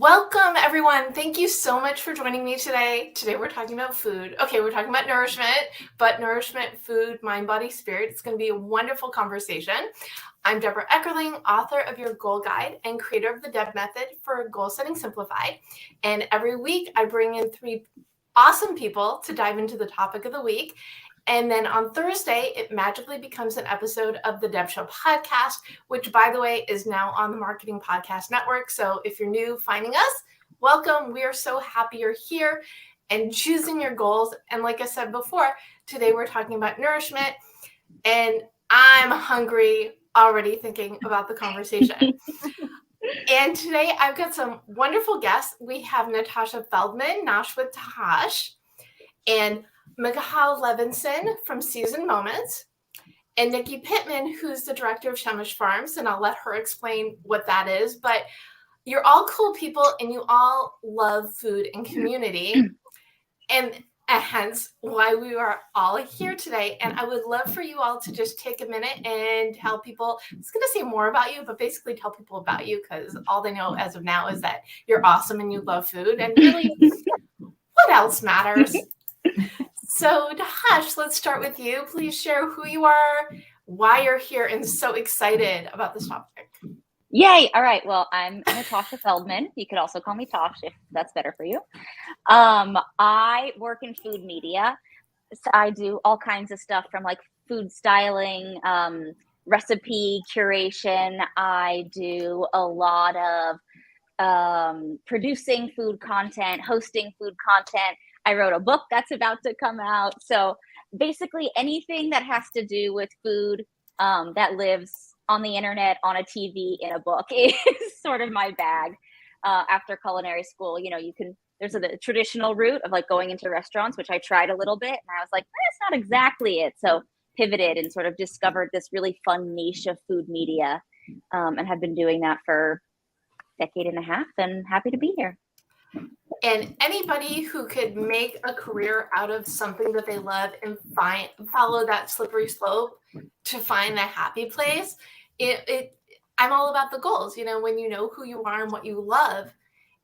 Welcome, everyone. Thank you so much for joining me today. Today, we're talking about food. Okay, we're talking about nourishment, but nourishment, food, mind, body, spirit. It's going to be a wonderful conversation. I'm Deborah Eckerling, author of Your Goal Guide and creator of the Deb Method for Goal Setting Simplified. And every week, I bring in 3 awesome people to dive into the topic of the week. And then on Thursday, it magically becomes an episode of the Deb Show podcast, which, by the way, is now on the Marketing Podcast Network. So if you're new finding us, welcome. We are so happy you're here and choosing your goals. And like I said before, today we're talking about nourishment. And I'm hungry already thinking about the conversation. And today I've got some wonderful guests. We have Natasha Feldman, Nosh with Tash, and Michal Levison from Seasoned Moments, and Nicky Pitman, who's the director of Shemesh Farms, and I'll let her explain what that is. But you're all cool people, and you all love food and community, and hence why we are all here today. And I would love for you all to just take a minute and tell people, I was going to say more about you, but basically tell people about you, because all they know as of now is that you're awesome and you love food, and really, what else matters? So, Tash, let's start with you. Please share who you are, why you're here, and so excited about this topic. Yay. All right. Well, I'm Natasha Feldman. You could also call me Tash if that's better for you. I work in food media. So I do all kinds of stuff from like food styling, recipe curation. I do a lot of producing food content, hosting food content. I wrote a book that's about to come out. So basically anything that has to do with food that lives on the internet, on a TV, in a book is sort of my bag. After culinary school, there's the traditional route of like going into restaurants, which I tried a little bit. And I was like, that's not exactly it. So pivoted and sort of discovered this really fun niche of food media and have been doing that for a decade and a half, and happy to be here. And anybody who could make a career out of something that they love and follow that slippery slope to find a happy place, I'm all about the goals. When you know who you are and what you love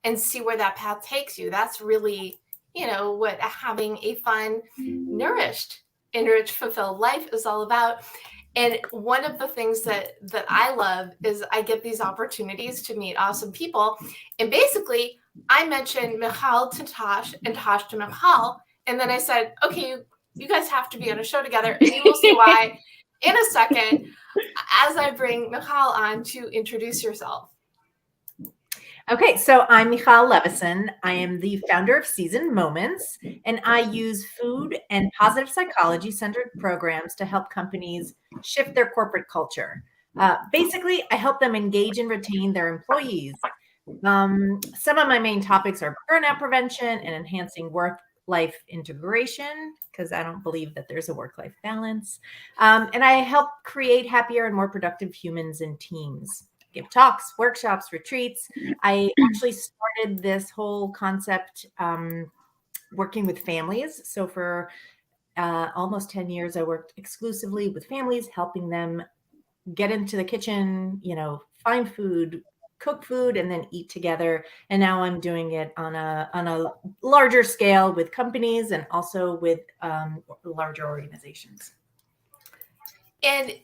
and see where that path takes you, that's really, what having a fun, nourished, enriched, fulfilled life is all about. And one of the things that I love is I get these opportunities to meet awesome people. And basically, I mentioned Michal to Tash and Tash to Michal. And then I said, okay, you guys have to be on a show together. And you will see why in a second as I bring Michal on to introduce yourself. Okay, so I'm Michal Levison. I am the founder of Seasoned Moments, and I use food and positive psychology-centered programs to help companies shift their corporate culture. Basically, I help them engage and retain their employees. Some of my main topics are burnout prevention and enhancing work-life integration, because I don't believe that there's a work-life balance. And I help create happier and more productive humans and teams. Give talks, workshops, retreats. I actually started this whole concept working with families. So for almost 10 years, I worked exclusively with families, helping them get into the kitchen, find food, cook food, and then eat together. And now I'm doing it on a larger scale with companies and also with larger organizations. And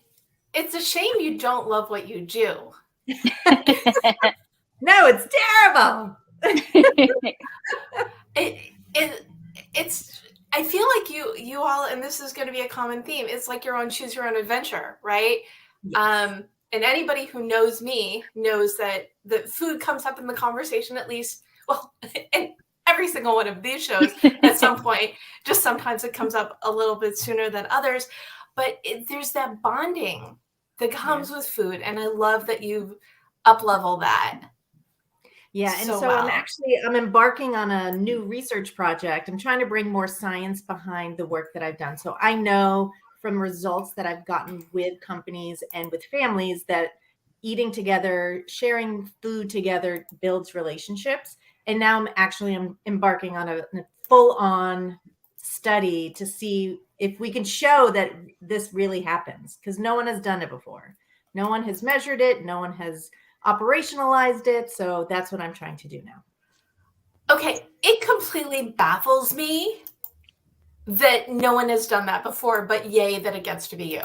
it's a shame you don't love what you do. No, it's terrible. It's I feel like you all, and this is going to be a common theme, it's like your own choose your own adventure, right? Yes. And anybody who knows me knows that the food comes up in the conversation, at least, well, in every single one of these shows at some point. Just sometimes it comes up a little bit sooner than others, but there's that bonding that comes with food, and I love that you've up-leveled that. Yeah, and so I'm embarking on a new research project. I'm trying to bring more science behind the work that I've done. So I know from results that I've gotten with companies and with families that eating together, sharing food together builds relationships. And now I'm embarking on a full-on study to see if we can show that this really happens, because no one has done it before. No one has measured it. No one has operationalized it. So that's what I'm trying to do now. Okay, it completely baffles me that no one has done that before, but yay that it gets to be you.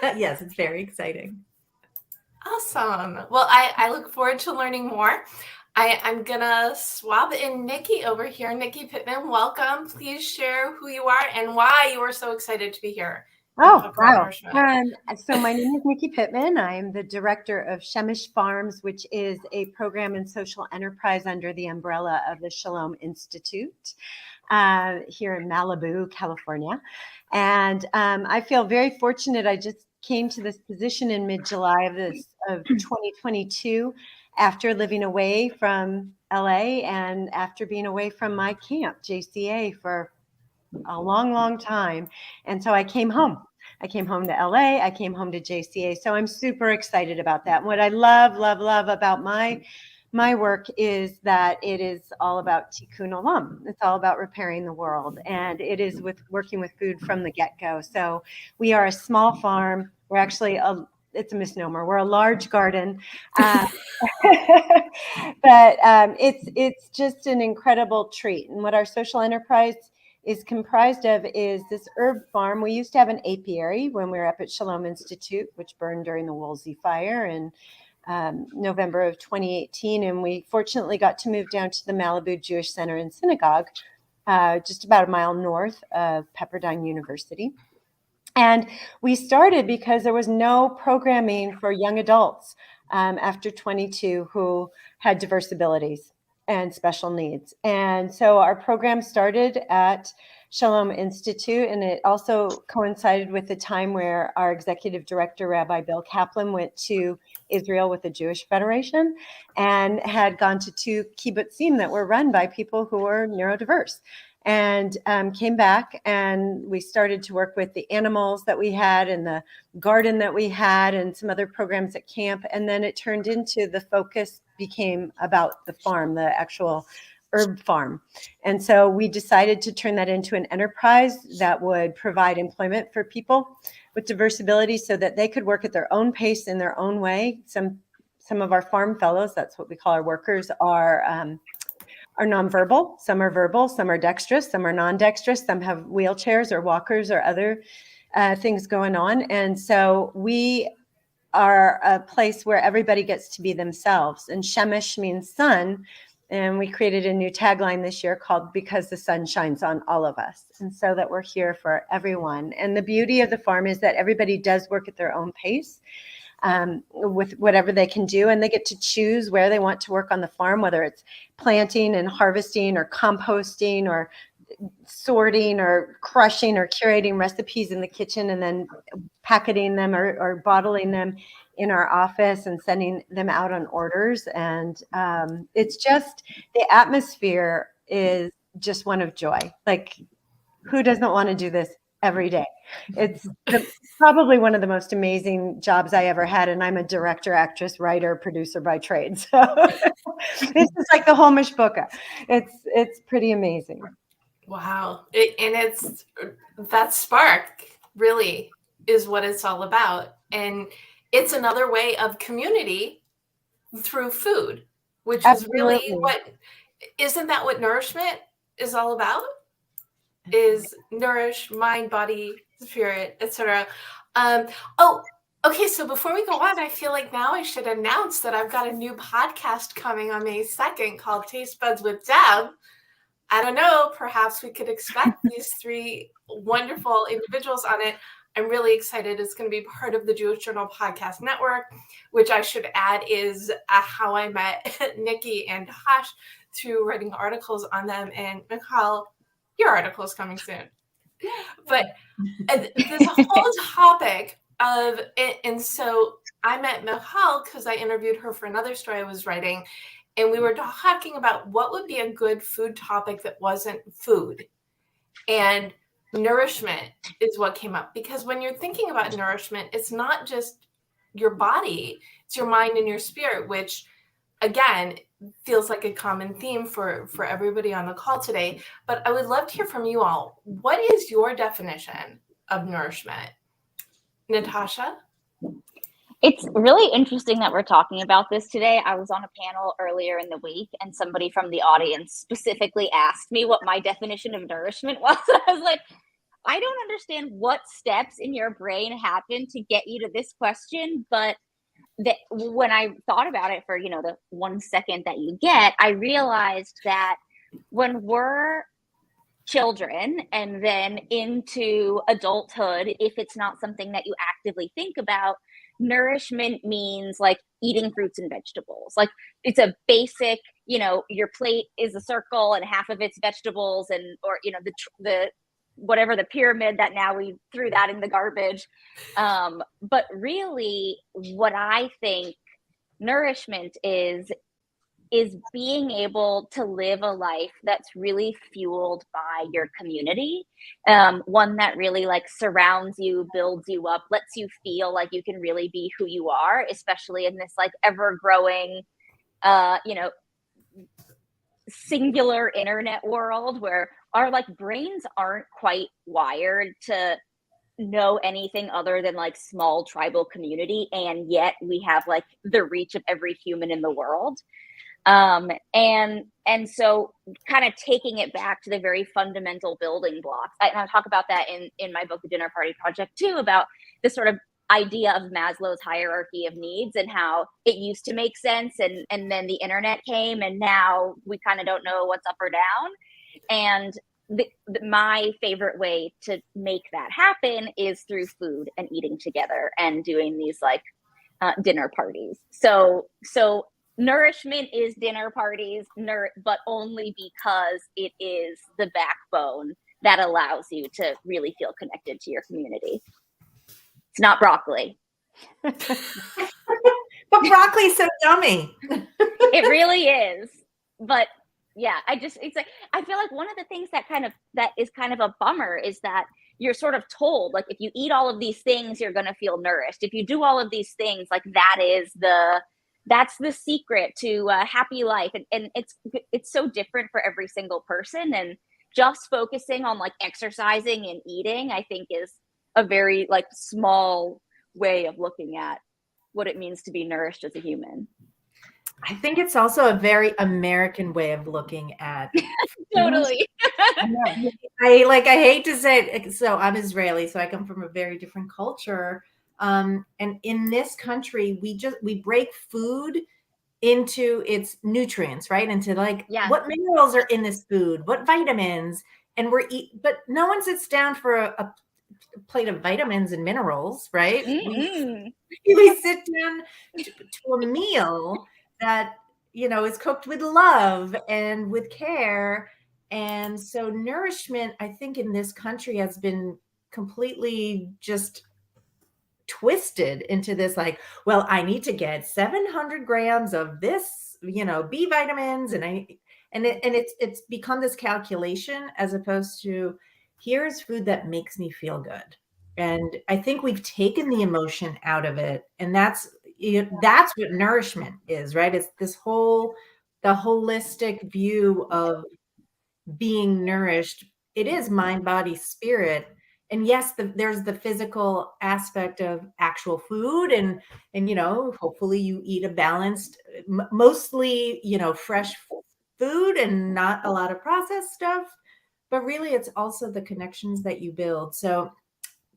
Yes, it's very exciting. Awesome. Well, I look forward to learning more. I'm gonna swab in Nicky over here. Nicky Pitman, welcome. Please share who you are and why you are so excited to be here. Oh, wow. So my name is Nicky Pitman. I'm the director of Shemesh Farms, which is a program and social enterprise under the umbrella of the Shalom Institute here in Malibu, California. And I feel very fortunate. I just came to this position in mid-July of 2022 after living away from LA and after being away from my camp, JCA, for a long, long time. And so I came home. I came home to LA. I came home to JCA. So I'm super excited about that. And what I love about my work is that it is all about tikkun olam. It's all about repairing the world. And it is with working with food from the get-go. So we are a small farm. We're actually it's a misnomer. We're a large garden. But it's just an incredible treat. And what our social enterprise is comprised of is this herb farm. We used to have an apiary when we were up at Shalom Institute, which burned during the Woolsey fire in November of 2018. And we fortunately got to move down to the Malibu Jewish Center and Synagogue, just about a mile north of Pepperdine University. And we started because there was no programming for young adults after 22 who had diverse abilities and special needs. And so our program started at Shalom Institute, and it also coincided with the time where our executive director, Rabbi Bill Kaplan, went to Israel with the Jewish Federation and had gone to 2 kibbutzim that were run by people who were neurodiverse. And came back, and we started to work with the animals that we had and the garden that we had and some other programs at camp. And then it turned into the focus became about the farm, the actual herb farm. And so we decided to turn that into an enterprise that would provide employment for people with diverse abilities so that they could work at their own pace in their own way. Some of our farm fellows, that's what we call our workers, are nonverbal. Some are verbal, some are dexterous, some are non-dexterous, some have wheelchairs or walkers or other things going on. And so we are a place where everybody gets to be themselves. And Shemesh means sun. And we created a new tagline this year called Because the Sun Shines on All of Us. And so that we're here for everyone. And the beauty of the farm is that everybody does work at their own pace. With whatever they can do, and they get to choose where they want to work on the farm, whether it's planting and harvesting or composting or sorting or crushing or curating recipes in the kitchen and then packeting them or bottling them in our office and sending them out on orders. And it's just, the atmosphere is just one of joy. Like, who doesn't want to do this every day? It's probably one of the most amazing jobs I ever had. And I'm a director, actress, writer, producer by trade. So this is like the whole mishpucha. It's pretty amazing. Wow. It's that spark really is what it's all about. And it's another way of community through food, which Absolutely. is really isn't that what nourishment is all about? Is nourish mind, body, spirit, etc. Okay, so before we go on, I feel like now I should announce that I've got a new podcast coming on May 2nd called Taste Buds with Deb. I don't know, perhaps we could expect these 3 wonderful individuals on it. I'm really excited. It's going to be part of the Jewish Journal Podcast Network, which I should add is how I met Nicky and Tash through writing articles on them. And Michal, your article is coming soon. But there's a whole topic of it. And so I met Michal because I interviewed her for another story I was writing. And we were talking about what would be a good food topic that wasn't food. And nourishment is what came up. Because when you're thinking about nourishment, it's not just your body, it's your mind and your spirit, which, again, feels like a common theme for everybody on the call today. But I would love to hear from you all. What is your definition of nourishment? Natasha? It's really interesting that we're talking about this today. I was on a panel earlier in the week, and somebody from the audience specifically asked me what my definition of nourishment was. I was like, I don't understand what steps in your brain happen to get you to this question, but when I thought about it for, the 1 second that you get, I realized that when we're children and then into adulthood, if it's not something that you actively think about, nourishment means like eating fruits and vegetables. Like it's a basic, your plate is a circle and half of it's vegetables, and or the whatever the pyramid that now we threw that in the garbage. But really what I think nourishment is being able to live a life that's really fueled by your community, one that really like surrounds you, builds you up, lets you feel like you can really be who you are, especially in this like ever growing, singular internet world where our like brains aren't quite wired to know anything other than like small tribal community, and yet we have like the reach of every human in the world. And so kind of taking it back to the very fundamental building blocks. And I talk about that in my book, The Dinner Party Project too, about this sort of idea of Maslow's hierarchy of needs and how it used to make sense. And then the internet came and now we kind of don't know what's up or down. And my favorite way to make that happen is through food and eating together and doing these like dinner parties. So nourishment is dinner parties, but only because it is the backbone that allows you to really feel connected to your community. It's not broccoli. But broccoli's so yummy. It really is. But yeah, it's like, I feel like one of the things that is kind of a bummer is that you're sort of told, like, if you eat all of these things, you're going to feel nourished. If you do all of these things, like that's the secret to a happy life. And it's so different for every single person. And just focusing on like exercising and eating, I think is a very like small way of looking at what it means to be nourished as a human. I think it's also a very American way of looking at Totally. I hate to say it. So I'm Israeli, so I come from a very different culture. And in this country, we break food into its nutrients, right? Into like what minerals are in this food, what vitamins, and but no one sits down for a plate of vitamins and minerals, right? We sit down to a meal that is cooked with love and with care. And so nourishment, I think, in this country has been completely just twisted into this like, well, I need to get 700 grams of this, B vitamins, and it's become this calculation as opposed to here's food that makes me feel good. And I think we've taken the emotion out of it, and that's what nourishment is, right? It's the holistic view of being nourished. It is mind, body, spirit. And yes, there's the physical aspect of actual food, and hopefully you eat a balanced, mostly fresh food and not a lot of processed stuff. But really, it's also the connections that you build. So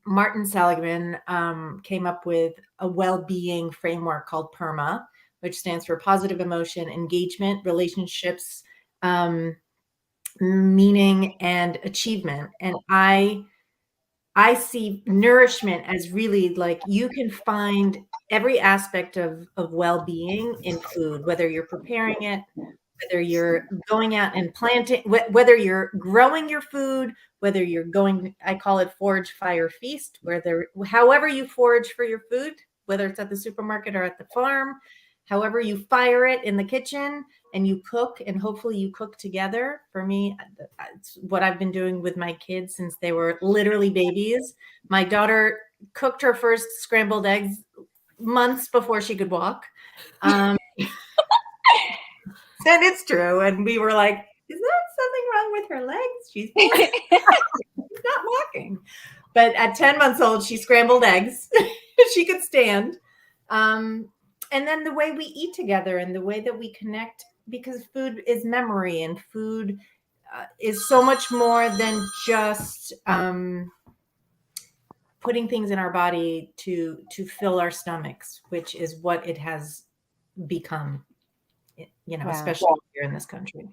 Martin Seligman came up with a well-being framework called PERMA, which stands for positive emotion, engagement, relationships, meaning, and achievement. And I see nourishment as really like you can find every aspect of well-being in food, whether you're preparing it, whether you're going out and planting, whether you're growing your food, whether you're going, I call it forage, fire, feast, however you forage for your food, whether it's at the supermarket or at the farm, however you fire it in the kitchen and you cook, and hopefully you cook together. For me, it's what I've been doing with my kids since they were literally babies. My daughter cooked her first scrambled eggs months before she could walk. And it's true. And we were like, is there something wrong with her legs? She's not walking. But at 10 months old, she scrambled eggs. She could stand. And then the way we eat together and the way that we connect, because food is memory, and food is so much more than just putting things in our body to fill our stomachs, which is what it has become, Wow. especially here in this country.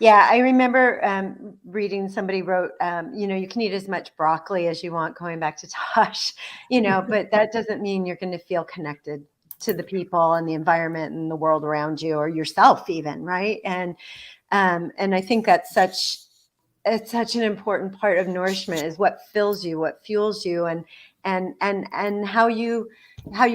Yeah, I remember reading somebody wrote, you can eat as much broccoli as you want, going back to Tash, but that doesn't mean you're going to feel connected to the people and the environment and the world around you, or yourself even, right? And I think it's such an important part of nourishment, is what fills you, what fuels you, and how you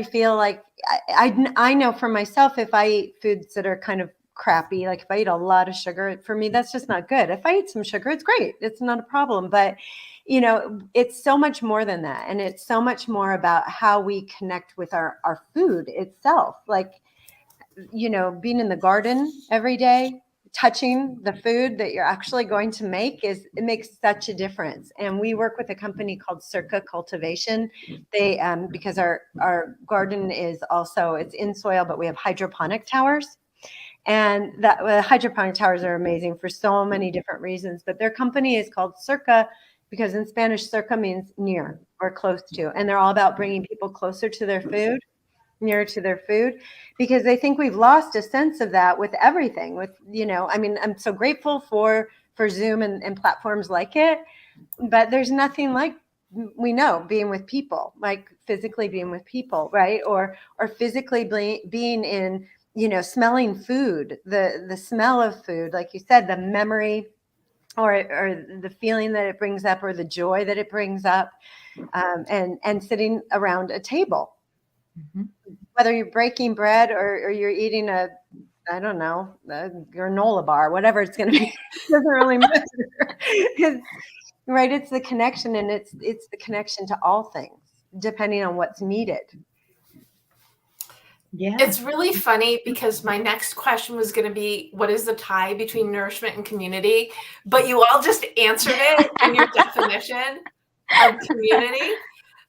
feel like. I know for myself, if I eat foods that are kind of crappy, like if I eat a lot of sugar, for me, that's just not good. If I eat some sugar, it's great. It's not a problem. But, it's so much more than that. And it's so much more about how we connect with our food itself. Like, being in the garden every day, touching the food that you're actually going to make, it makes such a difference. And we work with a company called Circa Cultivation. They, because our garden is also, it's in soil, but we have hydroponic towers. And the hydroponic towers are amazing for so many different reasons. But their company is called Circa because in Spanish, cerca means near or close to. And they're all about bringing people closer to their food, nearer to their food, because I think we've lost a sense of that with everything. With, I'm so grateful for Zoom and platforms like it. But there's nothing like, we know, being with people, like physically being with people, right? Or physically being in, smelling food, the smell of food, like you said, the memory or the feeling that it brings up, or the joy that it brings up, and sitting around a table, whether you're breaking bread or you're eating a granola bar, whatever it's going to be, it doesn't really matter. Right, it's the connection, and it's the connection to all things, depending on what's needed. Yeah. It's really funny because my next question was going to be, what is the tie between nourishment and community? But you all just answered it in your definition of community.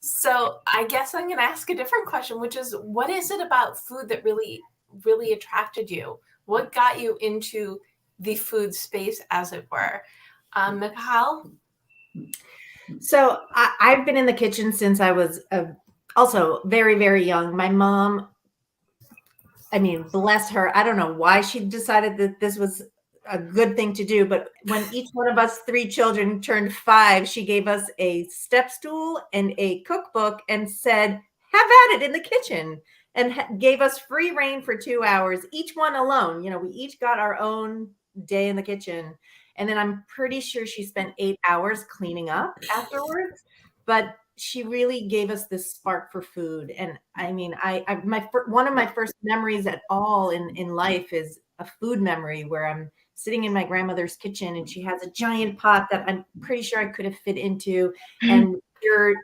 So I guess I'm going to ask a different question, which is, what is it about food that really, really attracted you? What got you into the food space, as it were? Michal? So I've been in the kitchen since I was also very, very young. My mom, bless her, I don't know why she decided that this was a good thing to do, but when each one of us 3 children turned 5, she gave us a step stool and a cookbook and said, have at it in the kitchen, and gave us free reign for 2 hours, each one alone. We each got our own day in the kitchen. And then I'm pretty sure she spent 8 hours cleaning up afterwards. But she really gave us this spark for food. And one of my first memories at all in life is a food memory where I'm sitting in my grandmother's kitchen, and she has a giant pot that I'm pretty sure I could have fit into. And you're,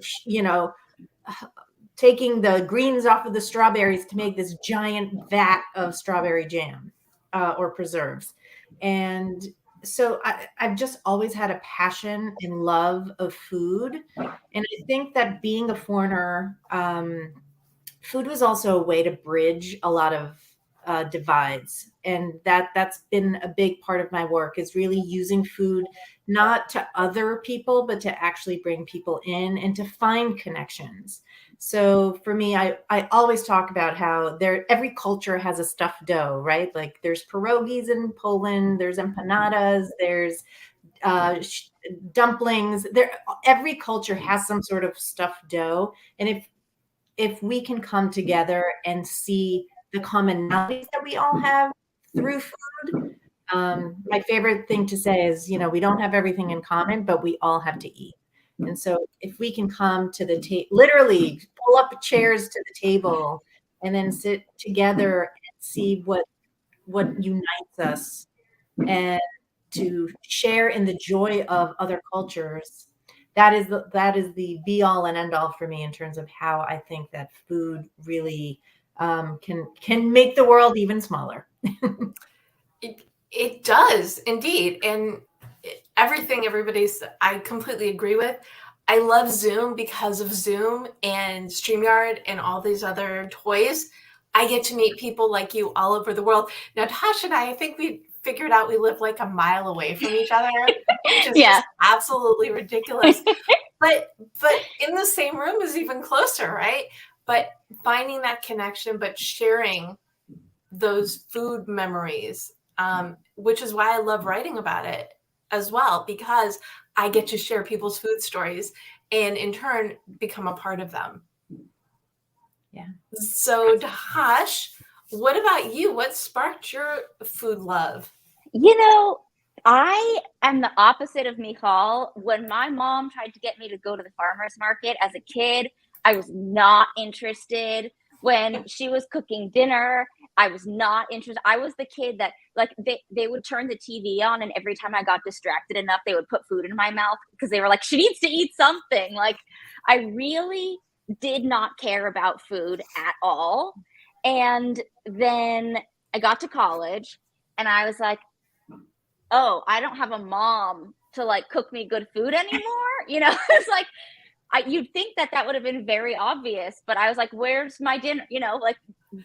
taking the greens off of the strawberries to make this giant vat of strawberry jam or preserves. And so I've just always had a passion and love of food. And I think that being a foreigner, food was also a way to bridge a lot of divides. And that's been a big part of my work, is really using food not to other people, but to actually bring people in and to find connections. So for me, I always talk about how every culture has a stuffed dough, right? Like there's pierogies in Poland, there's empanadas, there's dumplings. Every culture has some sort of stuffed dough. And if we can come together and see the commonalities that we all have through food, my favorite thing to say is, we don't have everything in common, but we all have to eat. And so if we can come to the table, literally pull up chairs to the table and then sit together and see what unites us, and to share in the joy of other cultures, that is the be all and end all for me in terms of how I think that food really can make the world even smaller. It does indeed. And everything I completely agree with. I love Zoom because of Zoom and StreamYard and all these other toys. I get to meet people like you all over the world. Now, Tash and I think we figured out we live like a mile away from each other, which is Yeah. just absolutely ridiculous. But in the same room is even closer, right? But finding that connection, but sharing those food memories, which is why I love writing about it as well, because I get to share people's food stories and in turn become a part of them. Yeah. So Tash, what about you? What sparked your food love? You know, I am the opposite of Michal. When my mom tried to get me to go to the farmer's market as a kid, I was not interested. When she was cooking dinner, I was not interested. I was the kid that like they would turn the TV on, and every time I got distracted enough, they would put food in my mouth because they were like, she needs to eat something. Like I really did not care about food at all. And then I got to college and I was like, oh, I don't have a mom to like cook me good food anymore. You know, it's like, you'd think that would have been very obvious, but I was like, where's my dinner? You know, like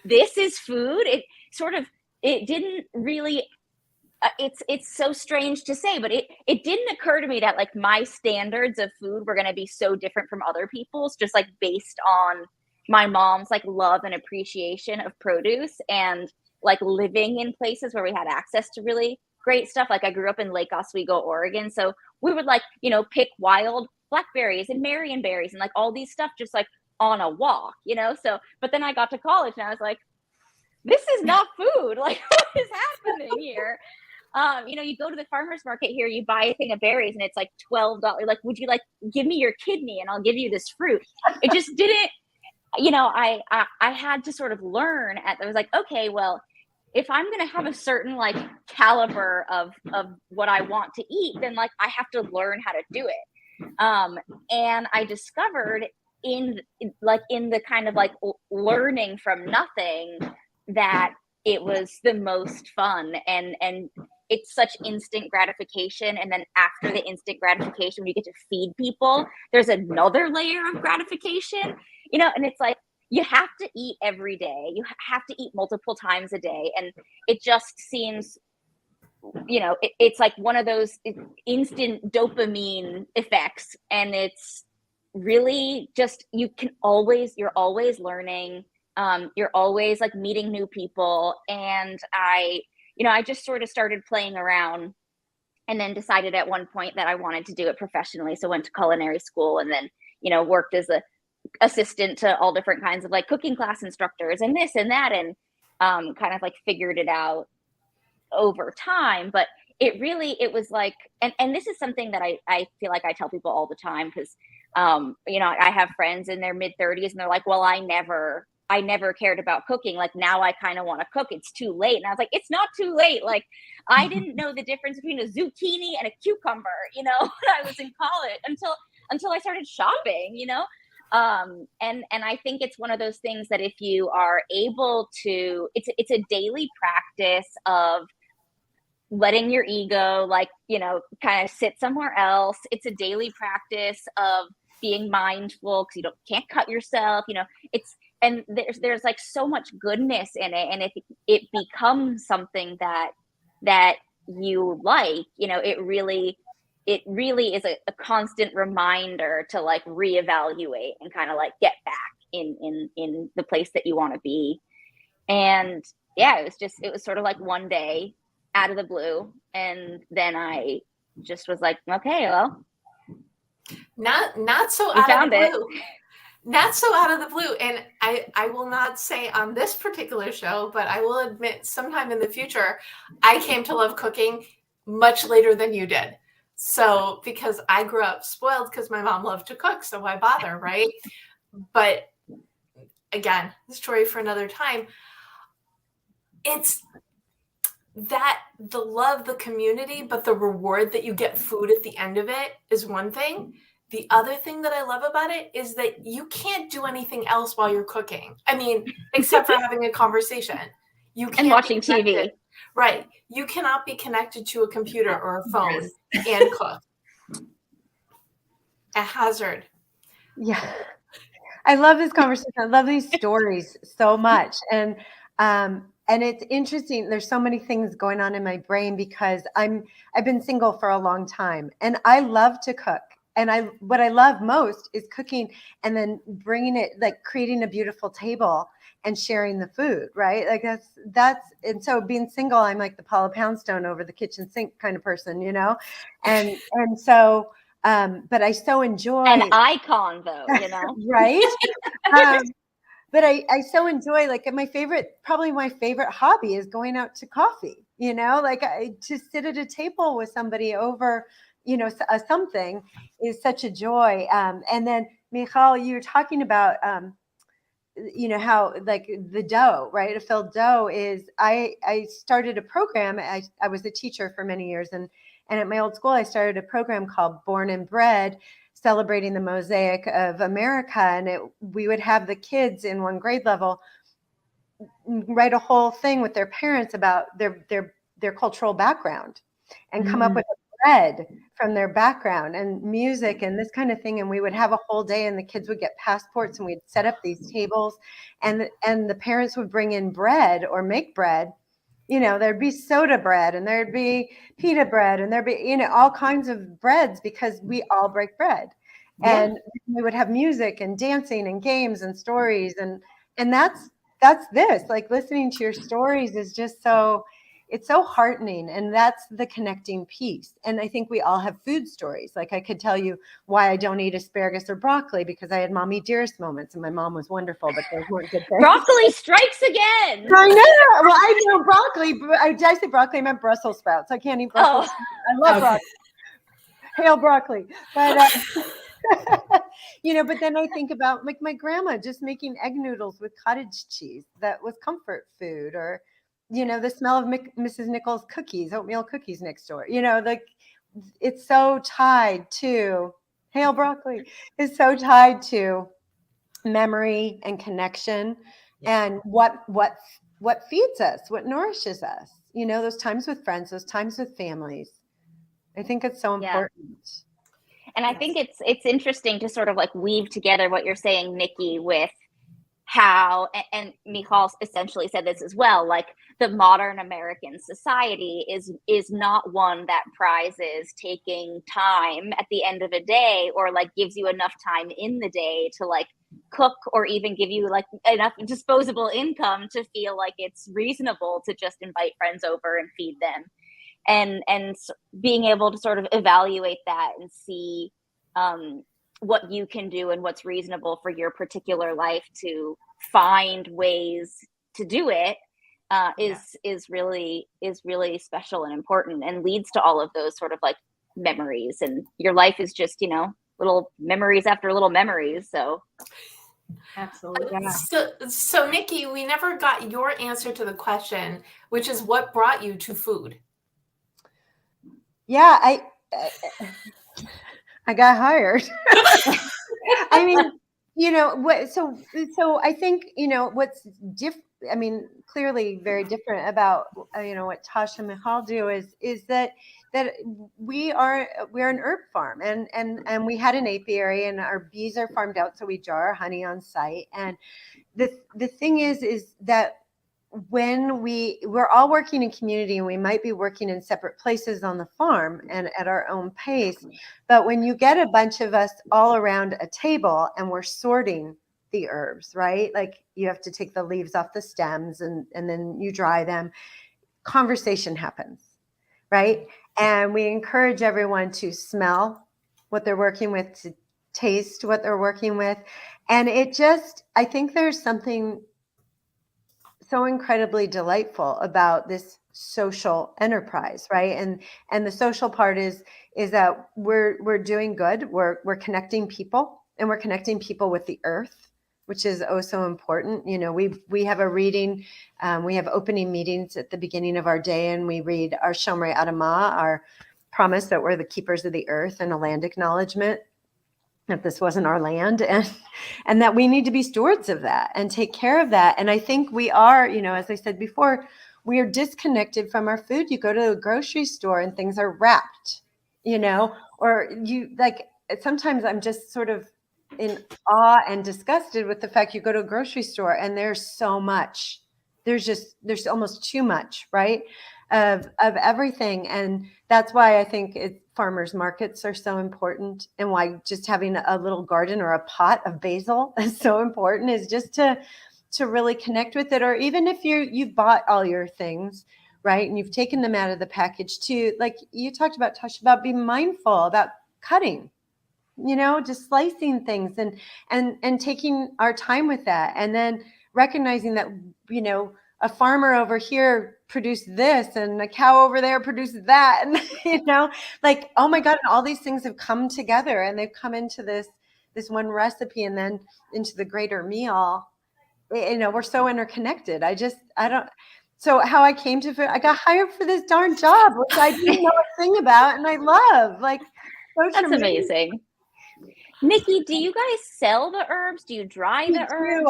this is food. It didn't really, it's so strange to say, but it didn't occur to me that like my standards of food were going to be so different from other people's, just like based on my mom's like love and appreciation of produce and like living in places where we had access to really great stuff. Like I grew up in Lake Oswego, Oregon. So we would like, you know, pick wild blackberries and Marion berries and like all these stuff just like on a walk, you know? So, but then I got to college and I was like, this is not food. Like what is happening here? You know, you go to the farmer's market here, you buy a thing of berries and it's like $12. Like, would you like give me your kidney and I'll give you this fruit? It just didn't, you know, I had to sort of learn I was like, okay, well, if I'm going to have a certain like caliber of what I want to eat, then like I have to learn how to do it. And I discovered in the kind of like learning from nothing that it was the most fun and it's such instant gratification. And then after the instant gratification, when you get to feed people, there's another layer of gratification, you know, and it's like, you have to eat every day. You have to eat multiple times a day. And it just seems, you know, it's like one of those instant dopamine effects. And it's really just, you're always learning. You're always like meeting new people. And I just sort of started playing around and then decided at one point that I wanted to do it professionally. So went to culinary school and then, you know, worked as a assistant to all different kinds of like cooking class instructors and this and that. And kind of like figured it out over time. But it was like, and this is something that I feel like I tell people all the time because, you know, I have friends in their mid 30s and they're like, well, I never cared about cooking. Like now I kind of want to cook. It's too late. And I was like, it's not too late. Like I didn't know the difference between a zucchini and a cucumber, you know, when I was in college until I started shopping, you know? And I think it's one of those things that if you are able to, it's a daily practice of letting your ego, like, you know, kind of sit somewhere else. It's a daily practice of being mindful because you can't cut yourself, you know, and there's like so much goodness in it. And if it becomes something that you like, you know, it really is a constant reminder to like reevaluate and kind of like get back in the place that you want to be. And yeah, it was sort of like one day out of the blue. And then I just was like, okay, well, not so out of the blue. Not so out of the blue. And I will not say on this particular show, but I will admit sometime in the future, I came to love cooking much later than you did. So, because I grew up spoiled because my mom loved to cook, so why bother, right? But again, the story for another time. It's that the love, the community, but the reward that you get food at the end of it is one thing. The other thing that I love about it is that you can't do anything else while you're cooking. I mean, except for having a conversation. You can't and watching TV. Right. You cannot be connected to a computer or a phone and cook. a hazard. Yeah. I love this conversation. I love these stories so much. And it's interesting. There's so many things going on in my brain because I've been single for a long time and I love to cook. And what I love most is cooking and then bringing it, like creating a beautiful table and sharing the food, right? Like and so being single, I'm like the Paula Poundstone over the kitchen sink kind of person, you know? And so, but I so enjoy An icon though, you know? right? Um, but I so enjoy, like, probably my favorite hobby is going out to coffee, you know, like to sit at a table with somebody over, you know, something is such a joy. And then Michal, you were talking about, you know, how like the dough, right? A filled dough is, I started a program. I was a teacher for many years and at my old school, I started a program called Born and Bred, celebrating the mosaic of America. And we would have the kids in one grade level write a whole thing with their parents about their cultural background and come up with a bread from their background and music and this kind of thing. And we would have a whole day and the kids would get passports and we'd set up these tables and the parents would bring in bread or make bread. You know, there'd be soda bread and there'd be pita bread and there'd be, you know, all kinds of breads because we all break bread. Yeah. And we would have music and dancing and games and stories. And that's this, like listening to your stories is just it's so heartening. And that's the connecting piece. And I think we all have food stories. Like I could tell you why I don't eat asparagus or broccoli because I had mommy dearest moments and my mom was wonderful, but those weren't good things. Broccoli strikes again. I know. Well, I know broccoli. Did I say broccoli? I meant Brussels sprouts. I can't eat Brussels sprouts. I love broccoli. Hail broccoli. But, you know, but then I think about like my grandma just making egg noodles with cottage cheese. That was comfort food. Or, you know, the smell of Mrs. Nichols' cookies, oatmeal cookies next door. You know, like it's so tied to, hail broccoli, is so tied to memory and connection. Yeah. And what feeds us, what nourishes us, you know, those times with friends, those times with families. I think it's so important. And I think it's interesting to sort of like weave together what you're saying, Nikki, with how, and Michal essentially said this as well, like the modern American society is not one that prizes taking time at the end of a day or like gives you enough time in the day to like cook or even give you like enough disposable income to feel like it's reasonable to just invite friends over and feed them. And being able to sort of evaluate that and see what you can do and what's reasonable for your particular life to find ways to do it is really special and important and leads to all of those sort of like memories. And your life is just, you know, little memories after little memories. So Absolutely. So Nikki, we never got your answer to the question, which is what brought you to food? Yeah, I got hired. I mean, you know, so I think, you know, what's different, I mean, clearly very different about, you know, what Tash and Michal do is that we're an herb farm and we had an apiary and our bees are farmed out. So we jar our honey on site. And the thing is that when we're all working in community and we might be working in separate places on the farm and at our own pace, but when you get a bunch of us all around a table and we're sorting the herbs, right? Like you have to take the leaves off the stems and then you dry them. Conversation happens, right? And we encourage everyone to smell what they're working with, to taste what they're working with. And I think there's something so incredibly delightful about this social enterprise, right? And the social part is that we're doing good. We're connecting people, and we're connecting people with the earth, which is oh so important. You know, we have a reading, we have opening meetings at the beginning of our day, and we read our Shomrei Adamah, our promise that we're the keepers of the earth, and a land acknowledgement that this wasn't our land, and that we need to be stewards of that and take care of that. And I think we are, you know, as I said before, we are disconnected from our food. You go to a grocery store and things are wrapped, you know, or you like sometimes I'm just sort of in awe and disgusted with the fact you go to a grocery store and there's so much. There's almost too much, right? Of everything. And that's why I think farmers markets are so important, and why just having a little garden or a pot of basil is so important, is just to really connect with it. Or even if you've bought all your things, right, and you've taken them out of the package too, like you talked about, Tash, about being mindful about cutting, just slicing things and taking our time with that, and then recognizing that a farmer over here produced this and a cow over there produced that, and like, oh my God, and all these things have come together and they've come into this one recipe and then into the greater meal. We're so interconnected. I don't. So how I came to food, I got hired for this darn job, which I didn't know a thing about, and I love. Like, that's amazing. Nikki, do you guys sell the herbs? Do you dry the herbs?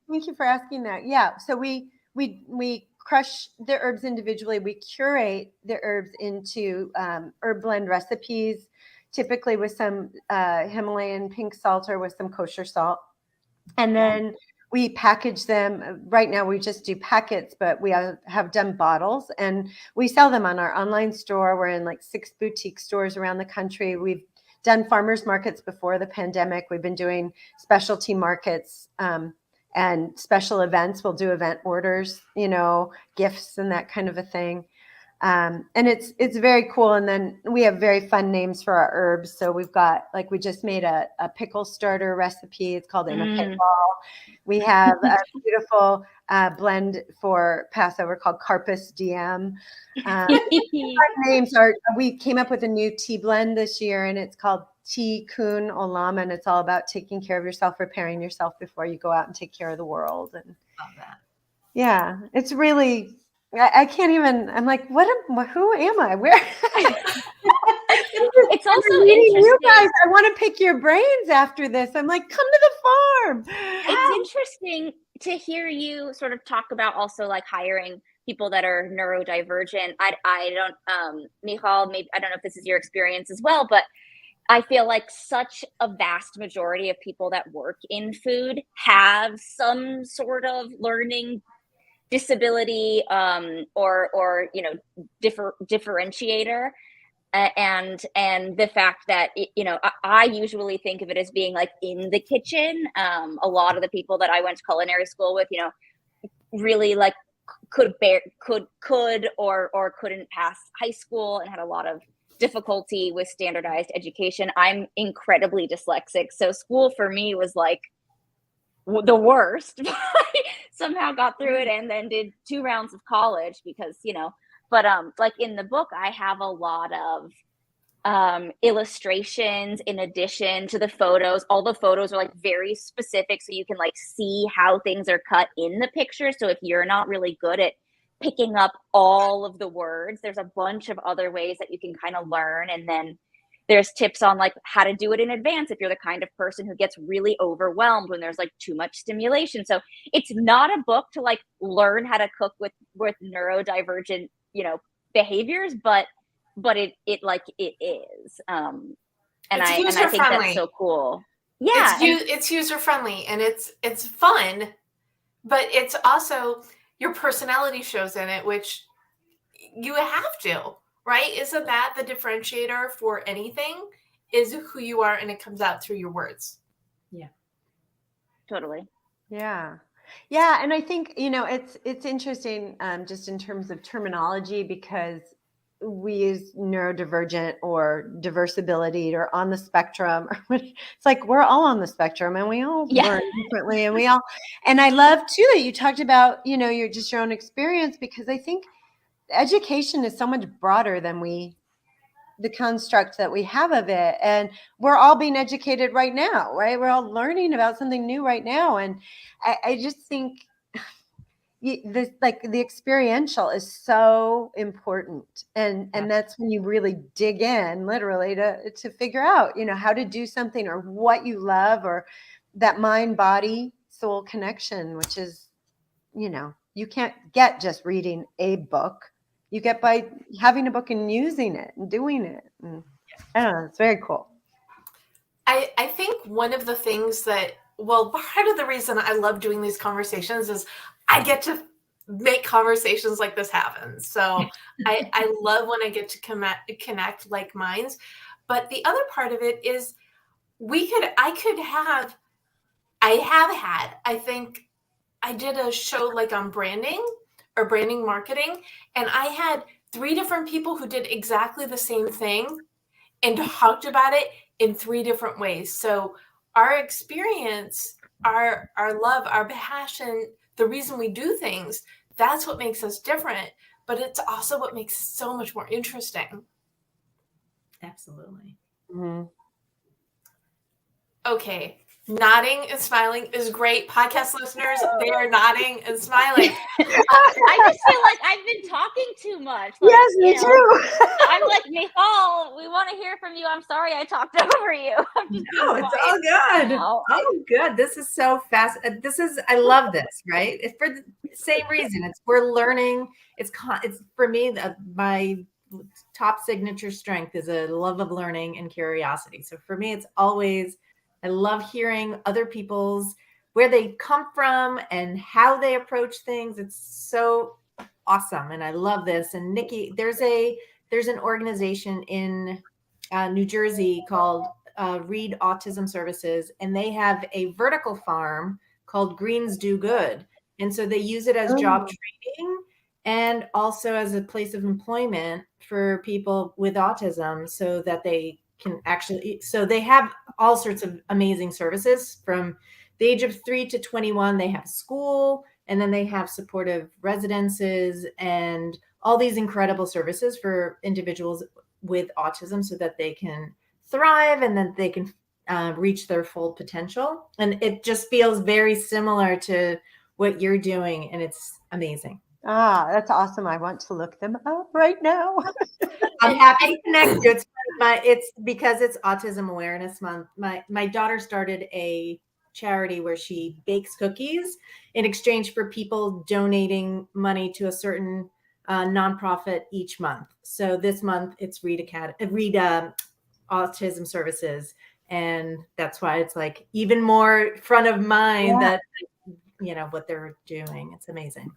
Thank you for asking that. Yeah. So we crush the herbs individually. We curate the herbs into herb blend recipes, typically with some Himalayan pink salt or with some kosher salt. And then we package them. Right now we just do packets, but we have done bottles, and we sell them on our online store. We're in like 6 boutique stores around the country. We've done farmers markets before the pandemic. We've been doing specialty markets and special events. We'll do event orders, gifts and that kind of a thing. And it's very cool. And then we have very fun names for our herbs. So we've got, like, we just made a pickle starter recipe. It's called In a Pickle. We have a beautiful blend for Passover called Carpus DM. Names are, we came up with a new tea blend this year, and it's called Tikkun Olam, and it's all about taking care of yourself, repairing yourself before you go out and take care of the world. And love that. Yeah, it's really, I can't even, I'm like, who am I? Where? It's also interesting. You guys, I want to pick your brains after this. I'm like, come to the farm. It's interesting to hear you sort of talk about also like hiring people that are neurodivergent. I don't, Michal, maybe, I don't know if this is your experience as well, but I feel like such a vast majority of people that work in food have some sort of learning disability or differentiator. And the fact that, I usually think of it as being like in the kitchen. A lot of the people that I went to culinary school with, really like could or couldn't pass high school and had a lot of difficulty with standardized education. I'm incredibly dyslexic. So school for me was like the worst. Somehow got through it and then did 2 rounds of college because, but like in the book, I have a lot of illustrations in addition to the photos. All the photos are like very specific, so you can like see how things are cut in the picture. So if you're not really good at picking up all of the words, there's a bunch of other ways that you can kind of learn. And then there's tips on like how to do it in advance if you're the kind of person who gets really overwhelmed when there's like too much stimulation. So it's not a book to like learn how to cook with neurodivergent behaviors, but it is and I think that's so cool. Yeah, it's user friendly, and it's fun, but it's also your personality shows in it, which you have to, right? Isn't that the differentiator for anything? Is who you are, and it comes out through your words. Yeah, totally. Yeah. And I think, it's interesting just in terms of terminology, because we use neurodivergent or diverse ability or on the spectrum. It's like we're all on the spectrum and we all learn differently, and I love too that you talked about, your own experience, because I think education is so much broader than the construct that we have of it. And we're all being educated right now, right? We're all learning about something new right now. And I just think the experiential is so important. And that's when you really dig in literally to figure out, how to do something or what you love, or that mind, body, soul connection, which is, you can't get just reading a book. You get by having a book and using it and doing it. And I don't know. It's very cool. I think one of the things that, well, part of the reason I love doing these conversations is I get to make conversations like this happen. So I love when I get to connect like minds. But the other part of it is I have had, I think I did a show like on branding or branding marketing, and I had 3 different people who did exactly the same thing and talked about it in 3 different ways. So our experience, our love, our passion, the reason we do things, that's what makes us different, but it's also what makes it so much more interesting. Absolutely. Mhm. Okay. Nodding and smiling is great. Podcast listeners, they are nodding and smiling. I just feel like I've been talking too much. Like, Yes, me too. I'm like, Michal, we want to hear from you. I'm sorry I talked over you. I'm just No, being it's quiet all good. now. Oh, good. This is so fast. I love this, right? It's for the same reason. We're learning. It's for me, my top signature strength is a love of learning and curiosity. So for me, it's always, I love hearing other people's, where they come from and how they approach things. It's so awesome. And I love this. And Nicky, there's an organization in New Jersey called Read Autism Services, and they have a vertical farm called Greens Do Good. And so they use it as job training and also as a place of employment for people with autism so that they can actually, so they have all sorts of amazing services from the age of 3 to 21. They have school, and then they have supportive residences and all these incredible services for individuals with autism so that they can thrive and then they can reach their full potential. And it just feels very similar to what you're doing, and it's amazing. Ah, that's awesome. I want to look them up right now. I'm happy to connect you. It's because it's Autism Awareness Month. My daughter started a charity where she bakes cookies in exchange for people donating money to a certain nonprofit each month. So this month it's Read Autism Services, and that's why it's like even more front of mind that what they're doing. It's amazing.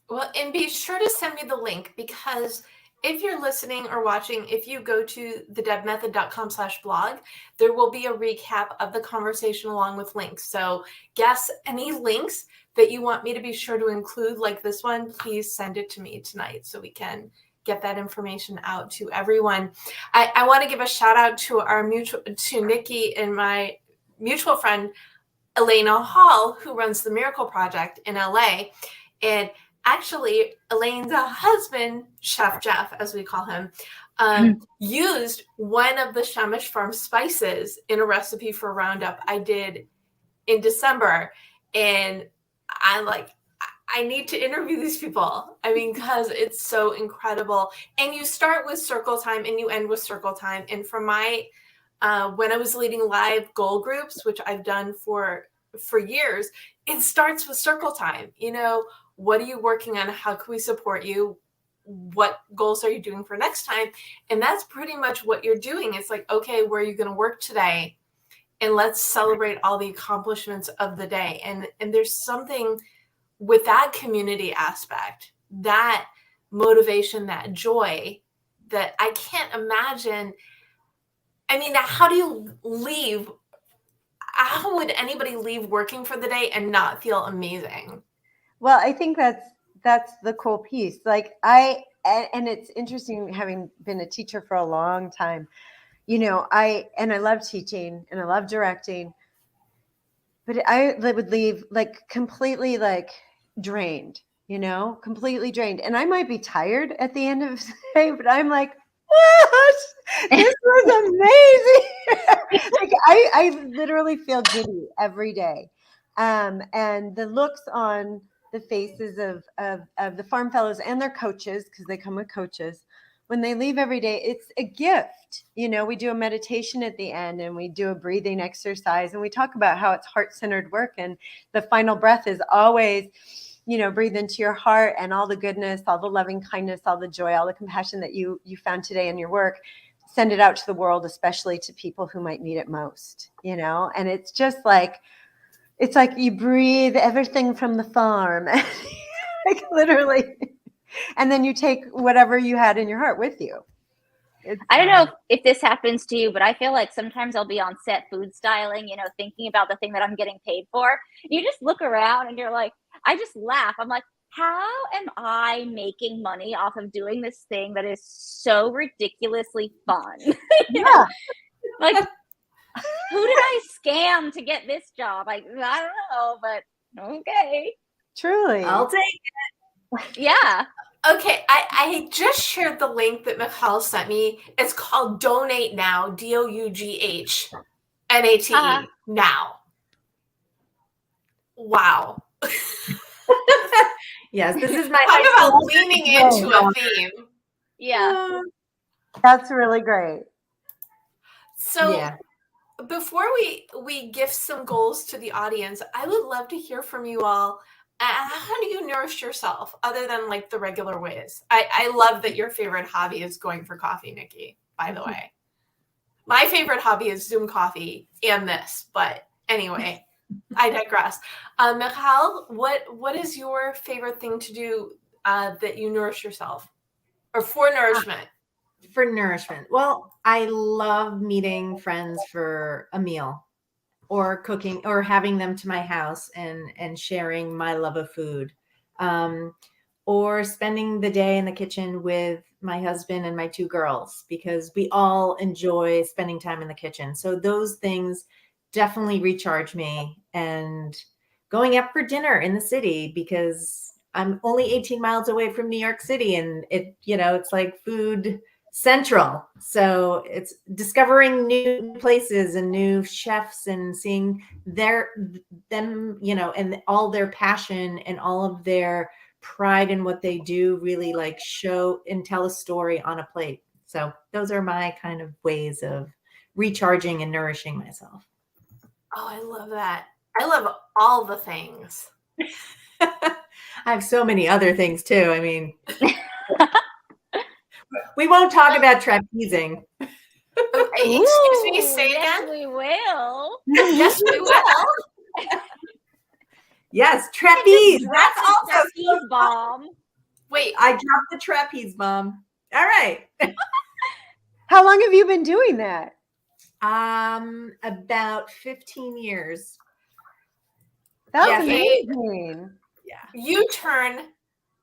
Well, and be sure to send me the link, because if you're listening or watching, if you go to thedebmethod.com/blog, there will be a recap of the conversation along with links. So guess any links that you want me to be sure to include, like this one, please send it to me tonight so we can get that information out to everyone. I want to give a shout out to Nicky and my mutual friend, Elena Hall, who runs the Miracle Project in LA. And actually, Elaine's husband, Chef Jeff, as we call him, used one of the Shemesh farm spices in a recipe for Roundup I did in December. And I'm like, I need to interview these people. I mean, because it's so incredible. And you start with circle time and you end with circle time. And for my, when I was leading live goal groups, which I've done for years, it starts with circle time. What are you working on? How can we support you? What goals are you doing for next time? And that's pretty much what you're doing. It's like, okay, where are you going to work today? And let's celebrate all the accomplishments of the day. And there's something with that community aspect, that motivation, that joy, that I can't imagine. I mean, how do you leave? How would anybody leave working for the day and not feel amazing? Well, I think that's the cool piece. Like and it's interesting, having been a teacher for a long time, I love teaching and I love directing, but I would leave like completely like drained, completely drained. And I might be tired at the end of the day, but I'm like, what? This was amazing. Like I literally feel giddy every day. And the looks on the faces of the farm fellows and their coaches, because they come with coaches, when they leave every day, it's a gift. We do a meditation at the end and we do a breathing exercise and we talk about how it's heart-centered work. And the final breath is always, breathe into your heart and all the goodness, all the loving kindness, all the joy, all the compassion that you found today in your work. send it out to the world, especially to people who might need it most, and it's just like, it's like you breathe everything from the farm, like literally, and then you take whatever you had in your heart with you. I don't know if this happens to you, but I feel like sometimes I'll be on set food styling, thinking about the thing that I'm getting paid for. You just look around and you're like, I just laugh. I'm like, how am I making money off of doing this thing that is so ridiculously fun? Yeah. Like, who did I scam to get this job? I don't know, but okay. Truly. I'll take it. Yeah. Okay, I just shared the link that Michal sent me. It's called Donate Now, DOUGHNATE, now. Wow. Yes, this is my Talk high about school leaning into a theme. Yeah. That's really great. So Yeah. before we gift some goals to the audience, I would love to hear from you all. How do you nourish yourself other than like the regular ways? I love that your favorite hobby is going for coffee, Nikki, by the way. My favorite hobby is Zoom coffee and this, but anyway, I digress. Michal, what is your favorite thing to do that you nourish yourself or for nourishment? For nourishment. Well, I love meeting friends for a meal or cooking or having them to my house and sharing my love of food. Or spending the day in the kitchen with my husband and my two girls, because we all enjoy spending time in the kitchen. So those things definitely recharge me. And going out for dinner in the city, because I'm only 18 miles away from New York City, and it's like food central. So it's discovering new places and new chefs and seeing them, and all their passion and all of their pride in what they do really like show and tell a story on a plate. So those are my kind of ways of recharging and nourishing myself. Oh, I love that. I love all the things. I have so many other things too. I mean, we won't talk about trapezing. Excuse me, say yes, again? we will. Yes, we will. Yes, trapeze. Drop That's the also trapeze bomb. Wait, I dropped the trapeze bomb. All right. How long have you been doing that? About 15 years. That's okay. amazing. Yeah. You turn.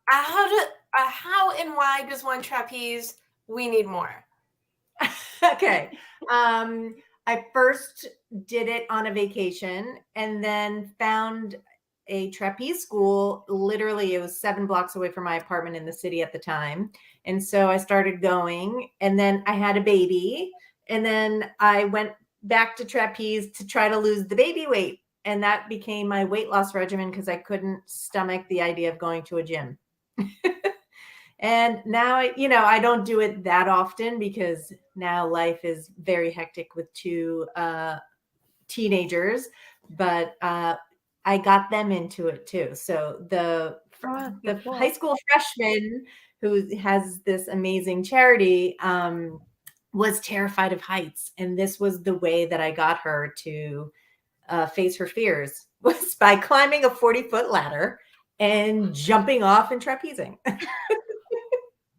How and why does one trapeze? We need more. Okay. I first did it on a vacation and then found a trapeze school. Literally, it was 7 blocks away from my apartment in the city at the time. And so I started going, and then I had a baby, and then I went back to trapeze to try to lose the baby weight. And that became my weight loss regimen because I couldn't stomach the idea of going to a gym. And now, I don't do it that often because now life is very hectic with 2 teenagers, but I got them into it too. So the high school freshman who has this amazing charity was terrified of heights. And this was the way that I got her to face her fears, was by climbing a 40-foot ladder and jumping off and trapezing.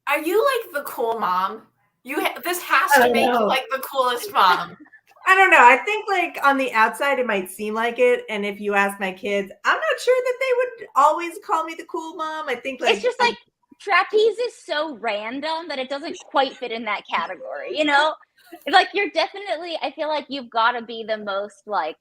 Are you like the cool mom? This has to make you like the coolest mom. I don't know. I think like on the outside, it might seem like it. And if you ask my kids, I'm not sure that they would always call me the cool mom. I think like it's just like trapeze is so random that it doesn't quite fit in that category, Like you're definitely, I feel like you've got to be the most like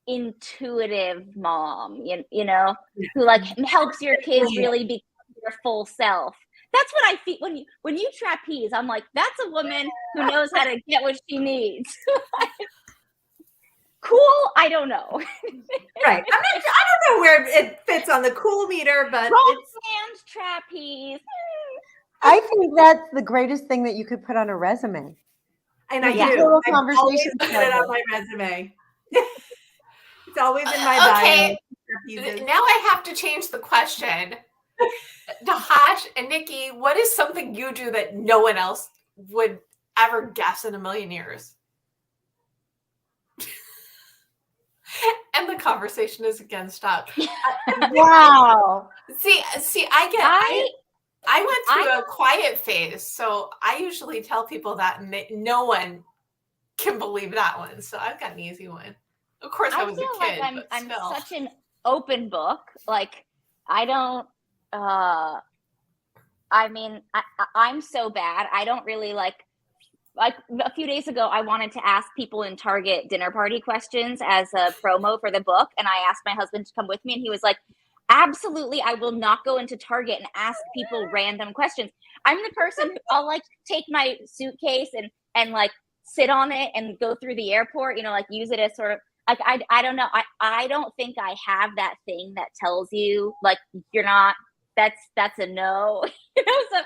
intuitive mom, who like helps your kids really become their full self. That's what I feel when you trapeze. I'm like, that's a woman who knows how to get what she needs. Cool? I don't know. Right. I don't know where it fits on the cool meter, but Romance trapeze. I think that's the greatest thing that you could put on a resume. And I Yeah. do. Little I've always conversation put it on starter. my resume. It's always in my bio. Okay. Trapezes. Now I have to change the question. Tash and Nikki, what is something you do that no one else would ever guess in a million years. And the conversation is again stopped. Wow. See, I went through a quiet phase, so I usually tell people that, and no one can believe that one. So I've got an easy one. Of course, I was a kid, like I'm still. such an open book. Like I don't. I mean, I'm so bad. I don't really like a few days ago, I wanted to ask people in Target dinner party questions as a promo for the book. And I asked my husband to come with me, and he was like, absolutely, I will not go into Target and ask people random questions. I'm the person who I'll like take my suitcase and like sit on it and go through the airport, like use it as sort of like, I don't know. I don't think I have that thing that tells you like, you're not, that's a no, so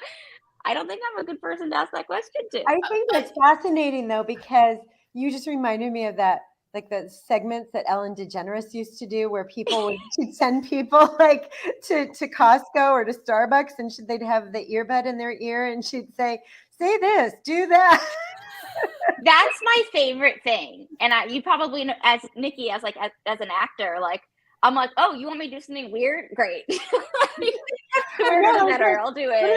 I don't think I'm a good person to ask that question to. I think that's fascinating though, because you just reminded me of that, like the segments that Ellen DeGeneres used to do where people would send people like to Costco or to Starbucks, and they'd have the earbud in their ear and she'd say this, do that. That's my favorite thing. And you probably know, as Nicky, as an actor, like, I'm like, oh, you want me to do something weird? Great. Better. I'll do it.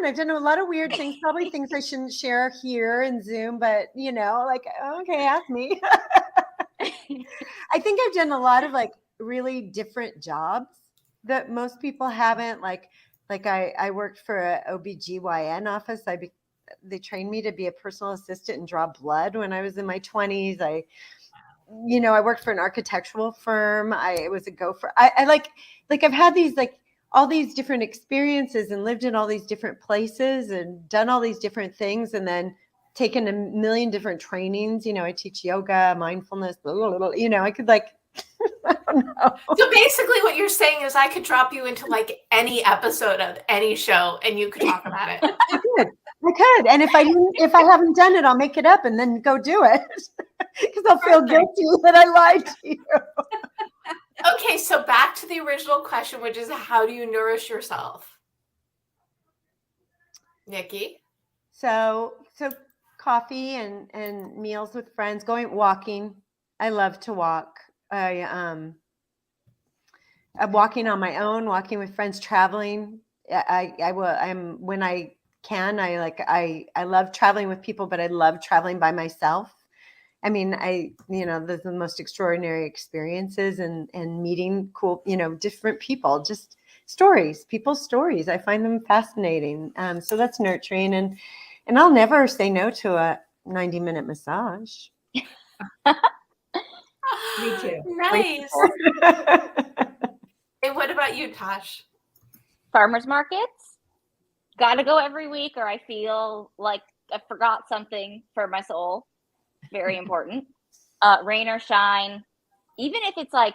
I've done a lot of weird things, probably things I shouldn't share here in Zoom, but like, okay, ask me. I think I've done a lot of like really different jobs that most people haven't. Like I worked for a OBGYN office. They trained me to be a personal assistant and draw blood when I was in my 20s. I worked for an architectural firm. I was a gopher. I like I've had these like all these different experiences and lived in all these different places and done all these different things, and then taken a million different trainings. I teach yoga, mindfulness, blah, blah, blah, I could like, I don't know. So basically what you're saying is I could drop you into like any episode of any show and you could talk about it. I could. And if I haven't done it, I'll make it up and then go do it. Because I'll feel guilty that I lied to you. Okay, so back to the original question, which is how do you nourish yourself? Nicky? So coffee and meals with friends, walking. I love to walk. I'm walking on my own, walking with friends, traveling. I'm when I can. I love traveling with people, but I love traveling by myself. I mean, there's the most extraordinary experiences and meeting cool, different people, just people's stories. I find them fascinating. So that's nurturing, and I'll never say no to a 90-minute massage. Me too. Nice. And what about you, Tash? Farmers markets. Got to go every week, or I feel like I forgot something for my soul. Very important. Rain or shine. Even if it's like,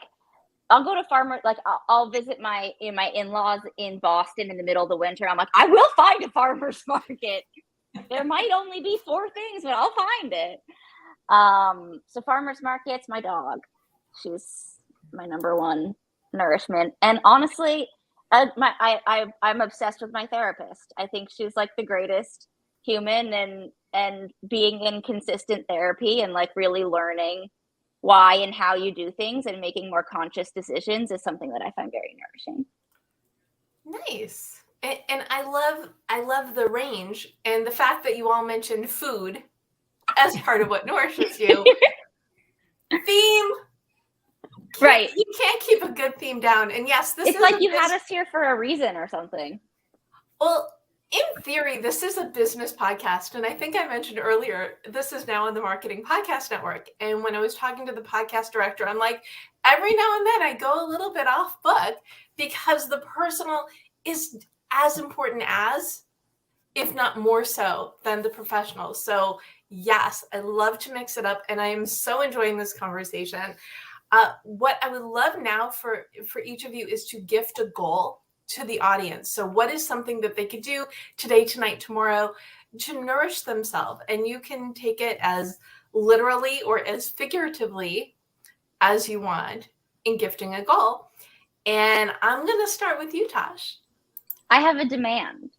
I'll go to farmer, like I'll visit my in-laws in Boston in the middle of the winter. I'm like, I will find a farmer's market. There might only be 4 things, but I'll find it. So farmers markets, my dog. She's my number one nourishment. And honestly, I'm obsessed with my therapist. I think she's like the greatest human, and being in consistent therapy and like really learning why and how you do things and making more conscious decisions is something that I find very nourishing. Nice. And I love the range and the fact that you all mentioned food as part of what nourishes you. Theme. Right. You can't keep a good theme down. And yes, it's like you had us here for a reason or something. Well, in theory, this is a business podcast. And I think I mentioned earlier, this is now on the Marketing Podcast Network. And when I was talking to the podcast director, I'm like, every now and then I go a little bit off book because the personal is as important as, if not more so, than the professional. So yes, I love to mix it up. And I am so enjoying this conversation. What I would love now for each of you is to gift a goal to the audience. So what is something that they could do today, tonight, tomorrow to nourish themselves? And you can take it as literally or as figuratively as you want in gifting a goal. And I'm going to start with you, Tash. I have a demand,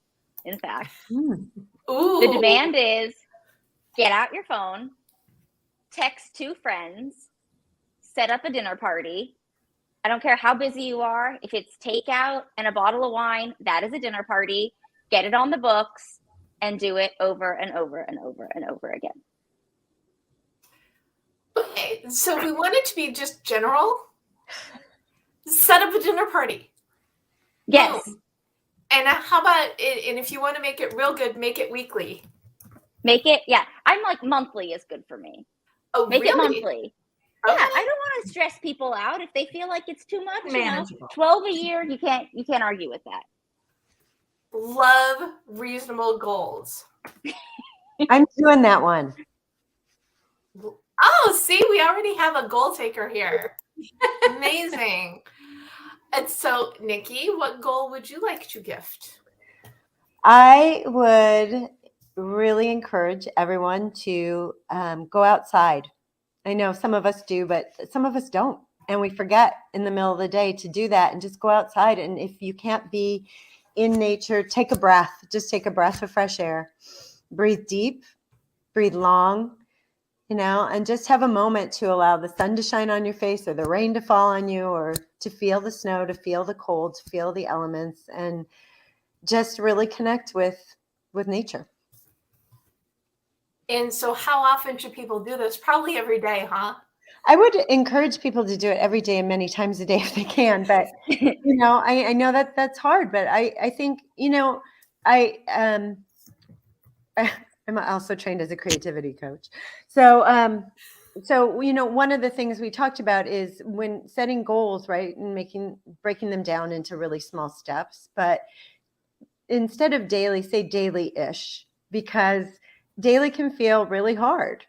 in fact. Ooh. The demand is Get out your phone, text 2 friends, set up a dinner party. I don't care how busy you are. If it's takeout and a bottle of wine, that is a dinner party. Get it on the books and do it over and over and over and over again. Okay, so if we want it to be just general, set up a dinner party. Yes. Boom. And how about it? And if you want to make it real good, make it weekly. Make it, yeah. I'm like monthly is good for me. Oh, Make really? it monthly. Okay. Yeah, I don't want to stress people out if they feel like it's too much. You know, Manageable. 12 a year, you can't argue with that. Love reasonable goals. I'm doing that one. Oh, see, we already have a goal taker here. Amazing. And so, Nikki, what goal would you like to gift? I would really encourage everyone to go outside. I know some of us do, but some of us don't. And we forget in the middle of the day to do that and just go outside. And if you can't be in nature, take a breath. Just take a breath of fresh air. Breathe deep, breathe long, and just have a moment to allow the sun to shine on your face or the rain to fall on you or to feel the snow, to feel the cold, to feel the elements, and just really connect with nature. And so how often should people do this? Probably every day, huh? I would encourage people to do it every day and many times a day if they can. But, I know that that's hard, but I think, I'm also trained as a creativity coach. So, one of the things we talked about is when setting goals, right, and breaking them down into really small steps. But instead of daily, say daily-ish, because daily can feel really hard.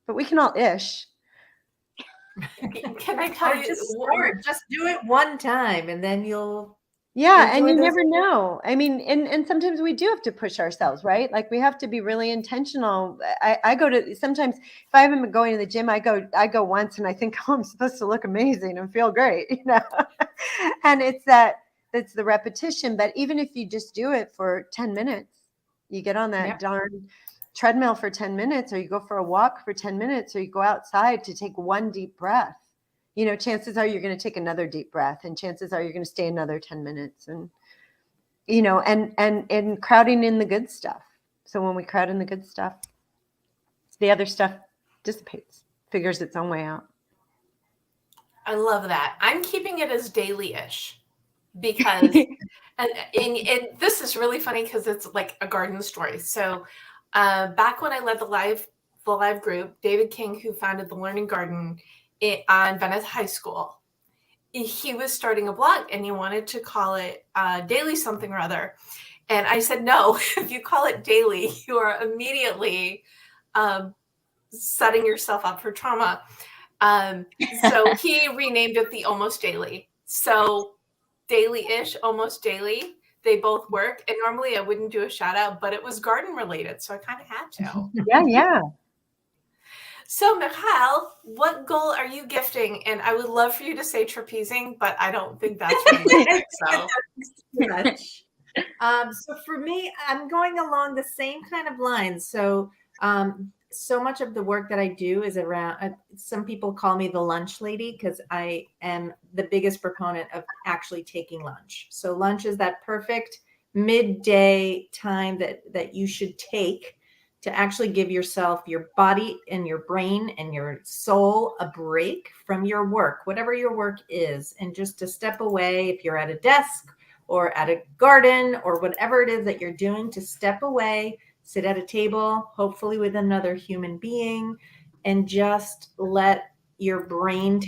But we can all ish. Can I tell you? Just do it one time, and then you'll. Yeah, and you never know. I mean, and sometimes we do have to push ourselves, right? Like we have to be really intentional. I go to sometimes if I haven't been going to the gym, I go once and I think, oh, I'm supposed to look amazing and feel great, And it's the repetition. But even if you just do it for 10 minutes, you get on that darn treadmill for 10 minutes, or you go for a walk for 10 minutes, or you go outside to take one deep breath. Chances are you're going to take another deep breath, and chances are you're going to stay another 10 minutes, and and crowding in the good stuff. So when we crowd in the good stuff, the other stuff dissipates, figures its own way out. I love that. I'm keeping it as daily-ish because, and this is really funny because it's like a garden story. So back when I led the live group, David King, who founded the Learning Garden on Venice High School, he was starting a blog and he wanted to call it Daily Something or Other. And I said, no, if you call it daily, you are immediately setting yourself up for trauma. So he renamed it the Almost Daily. So daily-ish, almost daily, they both work. And normally I wouldn't do a shout out, but it was garden related. So I kind of had to. Yeah. So Michal, what goal are you gifting? And I would love for you to say trapezing, but I don't think that's really so. Too much. So for me, I'm going along the same kind of lines. So so much of the work that I do is around, some people call me the lunch lady because I am the biggest proponent of actually taking lunch. So lunch is that perfect midday time that you should take to actually give yourself, your body and your brain and your soul a break from your work, whatever your work is, and just to step away if you're at a desk or at a garden or whatever it is that you're doing, to step away, sit at a table, hopefully with another human being, and just let your brain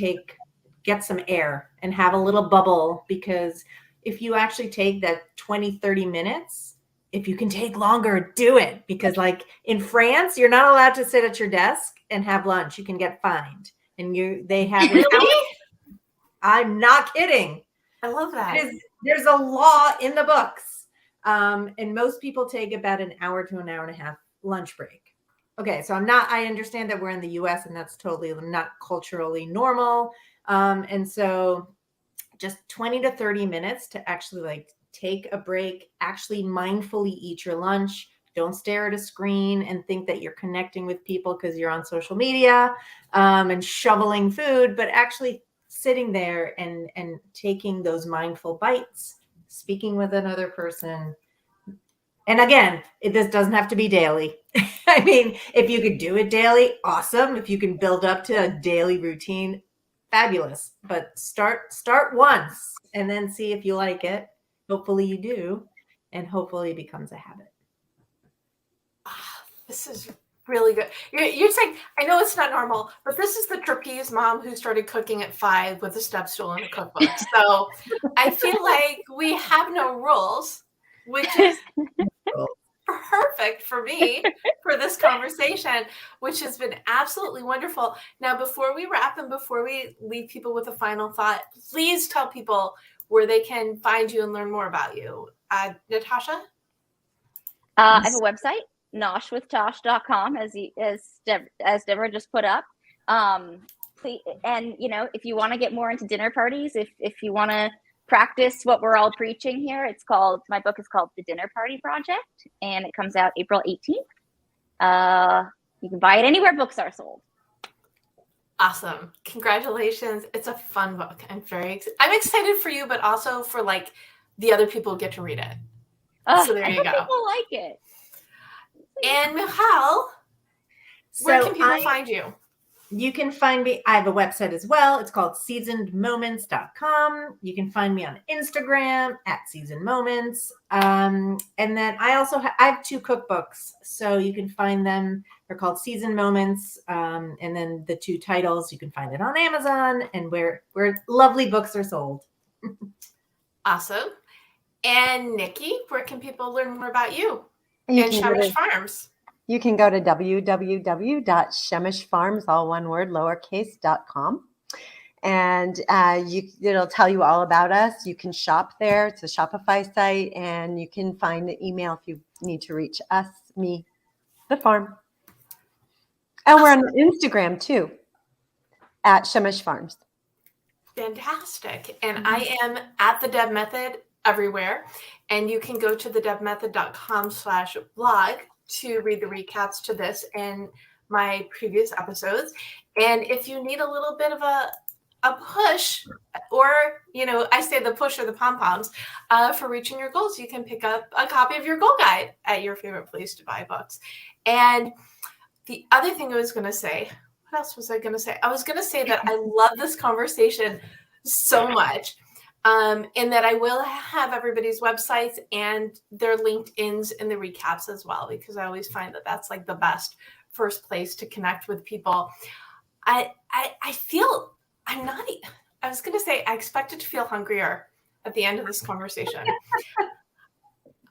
get some air and have a little bubble. Because if you actually take that 20, 30 minutes, if you can take longer, do it. Because like in France, you're not allowed to sit at your desk and have lunch. You can get fined. And they have Really? I'm not kidding. I love that. There's a law in the books. And most people take about an hour to an hour and a half lunch break. Okay, so I understand that we're in the US and that's totally not culturally normal. And so just 20 to 30 minutes to actually like take a break, actually mindfully eat your lunch, Don't stare at a screen and think that you're connecting with people because you're on social media and shoveling food, but actually sitting there and taking those mindful bites, speaking with another person. And again, this doesn't have to be daily. I mean, if you could do it daily, awesome. If you can build up to a daily routine, fabulous. But start once and then see if you like it. Hopefully you do, and hopefully it becomes a habit. This is really good. You're saying, I know it's not normal, but this is the trapeze mom who started cooking at 5 with a step stool and a cookbook. So I feel like we have no rules, which is perfect for me for this conversation, which has been absolutely wonderful. Now, before we wrap and before we leave people with a final thought, please tell people where they can find you and learn more about you. Natasha? I have a website, noshwithtosh.com, as Deborah just put up. Please, and if you want to get more into dinner parties, if you want to practice what we're all preaching here, my book is called The Dinner Party Project, and it comes out April 18th. You can buy it anywhere books are sold. Awesome. Congratulations. It's a fun book. I'm excited for you, but also for the other people who get to read it. So there you go. People like it. And Michal, where can people find you? You can find me. I have a website as well. It's called seasonedmoments.com. You can find me on Instagram at seasonedmoments. And then I also I have 2 cookbooks, so you can find them. They're called Seasoned Moments. And then the 2 titles, you can find it on Amazon and where lovely books are sold. Awesome. And Nicky, where can people learn more about you? And Shemesh Farms. You can go to www.shemeshfarms, all one word, lowercase.com. And it'll tell you all about us. You can shop there. It's a Shopify site, and you can find the email if you need to reach us, me, the farm. And we're on Instagram too, at Shemesh Farms. Fantastic. And I am at the Deb Method everywhere. And you can go to thedebmethod.com/blog to read the recaps to this and my previous episodes. And if you need a little bit of a push, or, I say the push or the pom-poms for reaching your goals, you can pick up a copy of your goal guide at your favorite place to buy books. And the other thing I was going to say, what else was I going to say? I was going to say that I love this conversation so much. And that I will have everybody's websites and their LinkedIns in the recaps as well, because I always find that that's the best first place to connect with people. I feel I was going to say I expected to feel hungrier at the end of this conversation.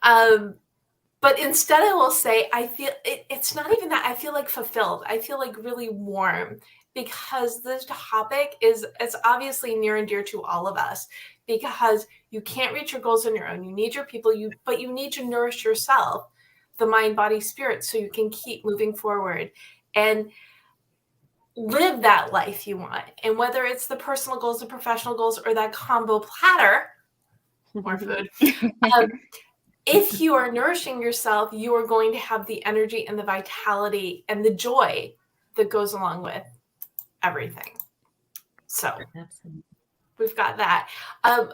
But instead I will say I feel it's not even that. I feel fulfilled. I feel really warm, because this topic is obviously near and dear to all of us, because you can't reach your goals on your own. You need your people, but you need to nourish yourself, the mind, body, spirit, so you can keep moving forward and live that life you want. And whether it's the personal goals, the professional goals, or that combo platter, more food, if you are nourishing yourself, you are going to have the energy and the vitality and the joy that goes along with everything. So we've got that.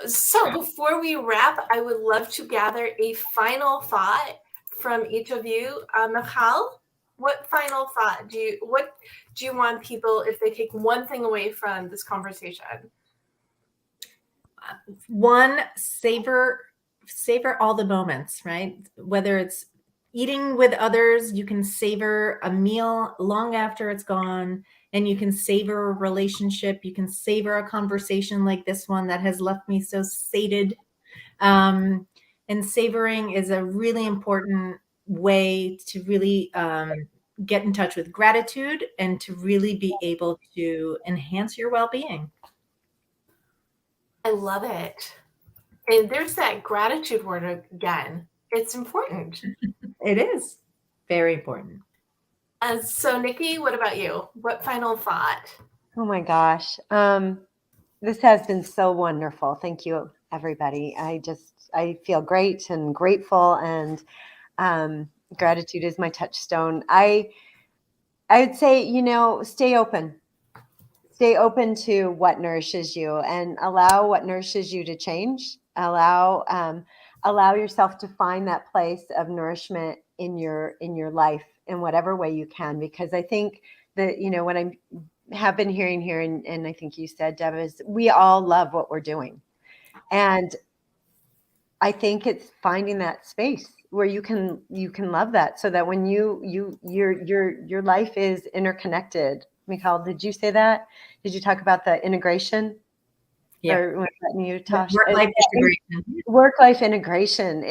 So before we wrap, I would love to gather a final thought from each of you. Michal, what final thought do you want people, if they take one thing away from this conversation? One, savor all the moments, right? Whether it's eating with others, you can savor a meal long after it's gone, and you can savor a relationship. You can savor a conversation like this one that has left me so sated. And savoring is a really important way to really get in touch with gratitude and to really be able to enhance your well-being. I love it. And there's that gratitude word again. It's important. It is very important. So Nicky, what about you? What final thought? Oh my gosh. This has been so wonderful. Thank you, everybody. I feel great and grateful. And Gratitude is my touchstone. I'd say, stay open. Stay open to what nourishes you and allow what nourishes you to change. Allow yourself to find that place of nourishment in your life in whatever way you can. Because I think that, what I have been hearing here, and I think you said, Deb, is we all love what we're doing. And I think it's finding that space where you can love that, so that when your life is interconnected. Michal, did you say that? Did you talk about the integration? Yeah. Or was that you, Tash? Work-life integration. Work-life integration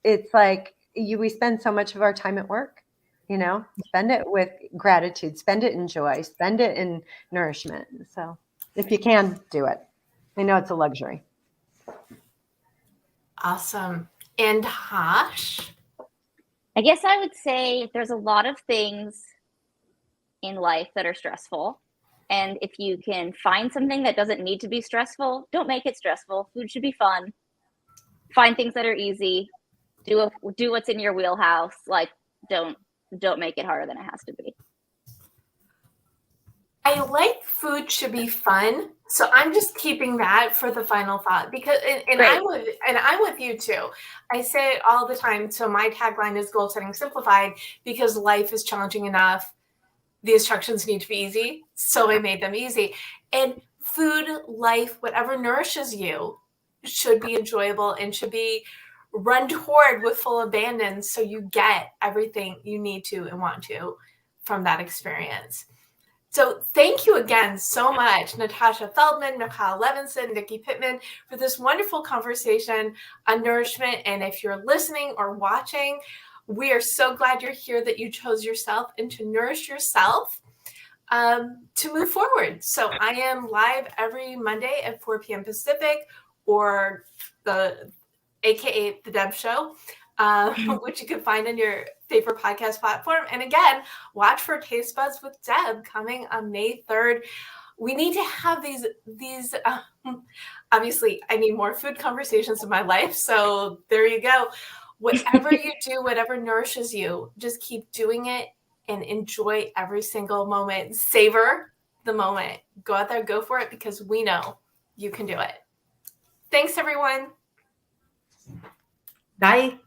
it's like we spend so much of our time at work. Spend it with gratitude, spend it in joy, spend it in nourishment. So if you can do it, I know it's a luxury. Awesome. And Tash? I guess I would say there's a lot of things in life that are stressful. And if you can find something that doesn't need to be stressful, don't make it stressful. Food should be fun. Find things that are easy. Do what's in your wheelhouse. Like, don't make it harder than it has to be. I like food should be fun, so I'm just keeping that for the final thought, because and I'm with you too. I say it all the time. So my tagline is goal setting simplified, because life is challenging enough. The instructions need to be easy, so I made them easy. And food, life, whatever nourishes you should be enjoyable and should be run toward with full abandon, so you get everything you need to and want to from that experience. So thank you again so much, Natasha Feldman, Michal Levison, Nicky Pitman, for this wonderful conversation on nourishment. And if you're listening or watching, we are so glad you're here, that you chose yourself and to nourish yourself to move forward. So I am live every Monday at 4 p.m. Pacific, or AKA The Deb Show, which you can find on your favorite podcast platform. And again, watch for Taste Buds with Deb coming on May 3rd. We need to have these obviously, I need more food conversations in my life. So there you go. Whatever you do, whatever nourishes you, just keep doing it and enjoy every single moment. Savor the moment. Go out there, go for it, because we know you can do it. Thanks, everyone. Bye.